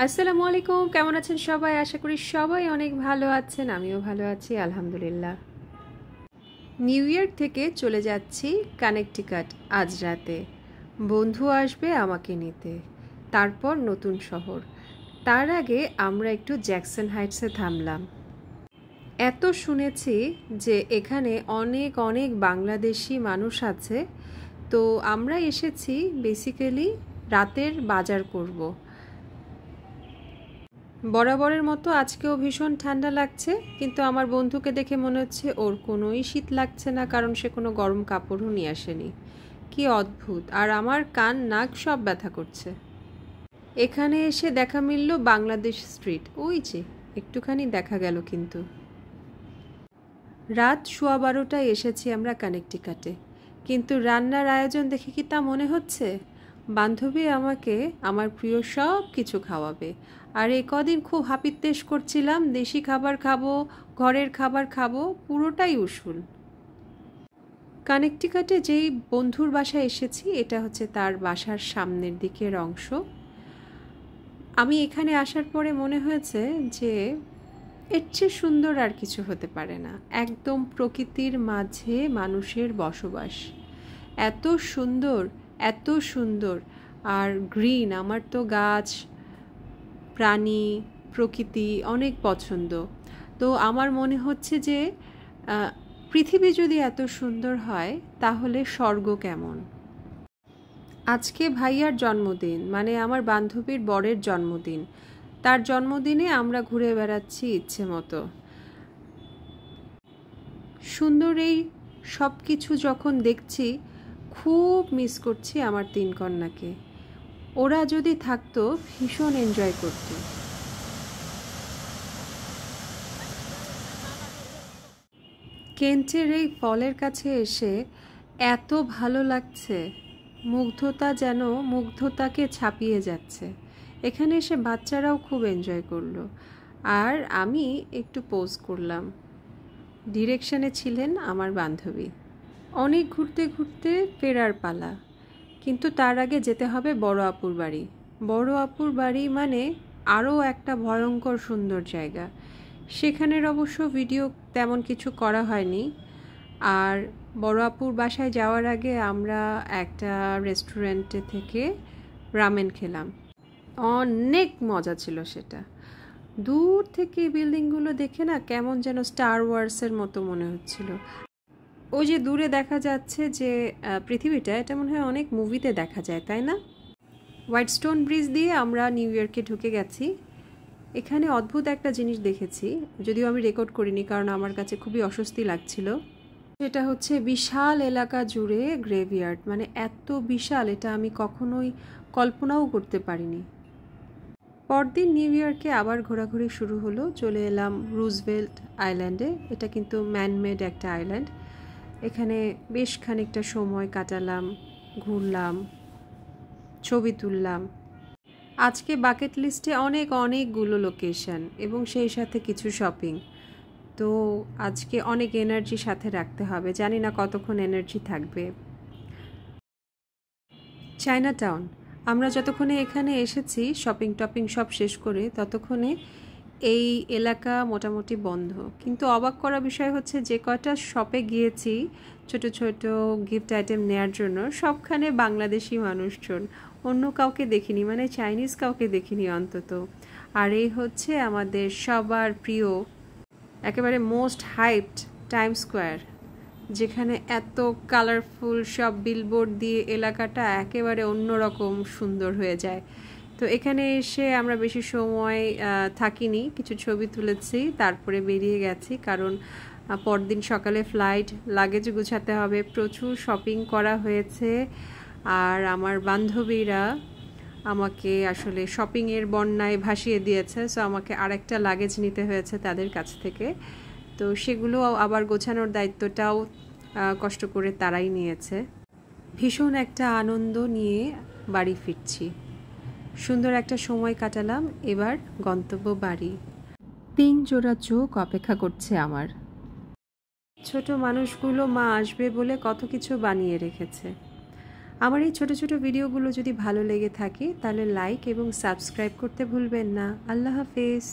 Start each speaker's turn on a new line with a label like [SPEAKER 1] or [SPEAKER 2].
[SPEAKER 1] আসসালামু আলাইকুম, কেমন আছেন সবাই? আশা করি সবাই অনেক ভালো আছেন। আমিও ভালো আছি আলহামদুলিল্লাহ। নিউ ইয়র্ক থেকে চলে যাচ্ছি কানেকটিকাট আজ রাতে। বন্ধু আসবে আমাকে নিতে, তারপর নতুন শহর। তার আগে আমরা একটু জ্যাকসন হাইটসে থামলাম। এত শুনেছি যে এখানে অনেক অনেক বাংলাদেশি মানুষ আছে, তো আমরা এসেছি বেসিক্যালি রাতের বাজার করব। বরাবরের মতো আজকেও ভীষণ ঠান্ডা লাগছে, কিন্তু আমার বন্ধুকে দেখে মনে হচ্ছে ওর কোনোই শীত লাগছে না, কারণ সে কোনো গরম কাপড়ও নিয়ে আসেনি। কি অদ্ভুত! আর আমার কান নাক সব ব্যথা করছে। এখানে এসে দেখা মিলল বাংলাদেশ স্ট্রিট, ওই যে একটুখানি দেখা গেল। কিন্তু রাত 12:15টায় এসেছি আমরা কানেকটিকাটে, কিন্তু রান্নার আয়োজন দেখে কি তা মনে হচ্ছে? বান্ধবী আমাকে আমার প্রিয় সব কিছু খাওয়াবে। আর এ কদিন খুব হাপিত্তেশ করছিলাম, দেশি খাবার খাবো, ঘরের খাবার খাবো, পুরোটাই উসুল। কানেকটিকাটে যেই বন্ধুর বাসায় এসেছি, এটা হচ্ছে তার বাসার সামনের দিকের অংশ। আমি এখানে আসার পরে মনে হয়েছে যে এর চেয়ে সুন্দর আর কিছু হতে পারে না। একদম প্রকৃতির মাঝে মানুষের বসবাস, এত সুন্দর, এত সুন্দর। আর গ্রিন, আমার তো গাছ, প্রাণী, প্রকৃতি অনেক পছন্দ। তো আমার মনে হচ্ছে যে পৃথিবী যদি এত সুন্দর হয় তাহলে স্বর্গ কেমন। আজকে ভাইয়ার জন্মদিন, মানে আমার বান্ধবীর বরের জন্মদিন। তার জন্মদিনে আমরা ঘুরে বেড়াচ্ছি ইচ্ছে মতো। সুন্দর এই সব কিছু যখন দেখছি, খুব মিস করছি আমার তিন কন্যাকে। ওরা যদি থাকতো ভীষণ এনজয় করতো। কেন্টের এই ফলের কাছে এসে এত ভালো লাগছে, মুগ্ধতা যেন মুগ্ধতাকে ছাপিয়ে যাচ্ছে। এখানে এসে বাচ্চারাও খুব এনজয় করলো, আর আমি একটু পোজ করলাম। ডিরেকশনে ছিলেন আমার বান্ধবী। অনেক ঘুরতে ঘুরতে ফেরার পালা, কিন্তু তার আগে যেতে হবে বড় আপুর বাড়ি। বড় আপুর বাড়ি মানে আরও একটা ভয়ঙ্কর সুন্দর জায়গা। সেখানের অবশ্য ভিডিও তেমন কিছু করা হয়নি। আর বড় আপুর বাসায় যাওয়ার আগে আমরা একটা রেস্টুরেন্টে থেকে রামেন খেলাম, অনেক মজা ছিল সেটা। দূর থেকে বিল্ডিংগুলো দেখে না কেমন যেন স্টার ওয়ার্সের মতো মনে হচ্ছিল। ওই যে দূরে দেখা যাচ্ছে যে পৃথিবীটা, এটা মনে হয় অনেক মুভিতে দেখা যায়, তাই না? হোয়াইট স্টোন ব্রিজ দিয়ে আমরা নিউ ইয়র্কে ঢুকে গেছি। এখানে অদ্ভুত একটা জিনিস দেখেছি, যদিও আমি রেকর্ড করিনি কারণ আমার কাছে খুবই অস্বস্তি লাগছিল। সেটা হচ্ছে বিশাল এলাকা জুড়ে গ্রেভইয়ার্ড, মানে এত বিশাল এটা আমি কখনোই কল্পনাও করতে পারিনি। পরদিন নিউ ইয়র্কে আবার ঘোরাঘুরি শুরু হলো। চলে এলাম রুজভেল্ট আইল্যান্ডে। এটা কিন্তু ম্যানমেড একটা আইল্যান্ড। এখানে বেশ খানিকটা সময় কাটালাম, ঘুরলাম, ছবি তুললাম। আজকে বাকেট লিস্টে অনেকগুলো লোকেশন এবং সেই সাথে কিছু শপিং। তো আজকে অনেক এনার্জি সাথে রাখতে হবে, জানি না কতক্ষণ এনার্জি থাকবে। চায়না টাউন, আমরা যতক্ষণে এখানে এসেছি শপিং টপিং সব শেষ করে, ততক্ষণে এই এলাকা মোটামুটি বন্ধ। কিন্তু অবাক করা বিষয় হচ্ছে যে কয়টা শপে গিয়েছি ছোট ছোট গিফট আইটেম নেয়ার জন্য, সবখানে বাংলাদেশি মানুষজন, অন্য কাউকে দেখিনি, মানে চাইনিজ কাউকে দেখিনি অন্তত। আর এই হচ্ছে আমাদের সবার প্রিয়, একেবারে মোস্ট হাইপড টাইম স্কোয়ার, যেখানে এত কালারফুল সব বিলবোর্ড দিয়ে এলাকাটা একেবারে অন্যরকম সুন্দর হয়ে যায়। তো এখানে এসে আমরা বেশি সময় থাকিনি, কিছু ছবি তুলেছি, তারপরে বেরিয়ে গেছি, কারণ পরদিন সকালে ফ্লাইট, লাগেজ গুছাতে হবে, প্রচুর শপিং করা হয়েছে। আর আমার বান্ধবীরা আমাকে আসলে শপিংয়ের বন্যায় ভাসিয়ে দিয়েছে, সো আমাকে আরেকটা লাগেজ নিতে হয়েছে তাদের কাছ থেকে। তো সেগুলো আবার গোছানোর দায়িত্বটাও কষ্ট করে তারাই নিয়েছে। ভীষণ একটা আনন্দ নিয়ে বাড়ি ফিরছি। সুন্দর একটা সময় কাটালাম, এবার গন্তব্য বাড়ি। 3 জোড়া চোখ অপেক্ষা করছে আমার। ছোট মানুষগুলো মা আসবে বলে কত কিছু বানিয়ে রেখেছে। আমার এই ছোট ছোট ভিডিওগুলো যদি ভালো লেগে থাকে তাহলে লাইক এবং সাবস্ক্রাইব করতে ভুলবেন না। আল্লাহ হাফেজ।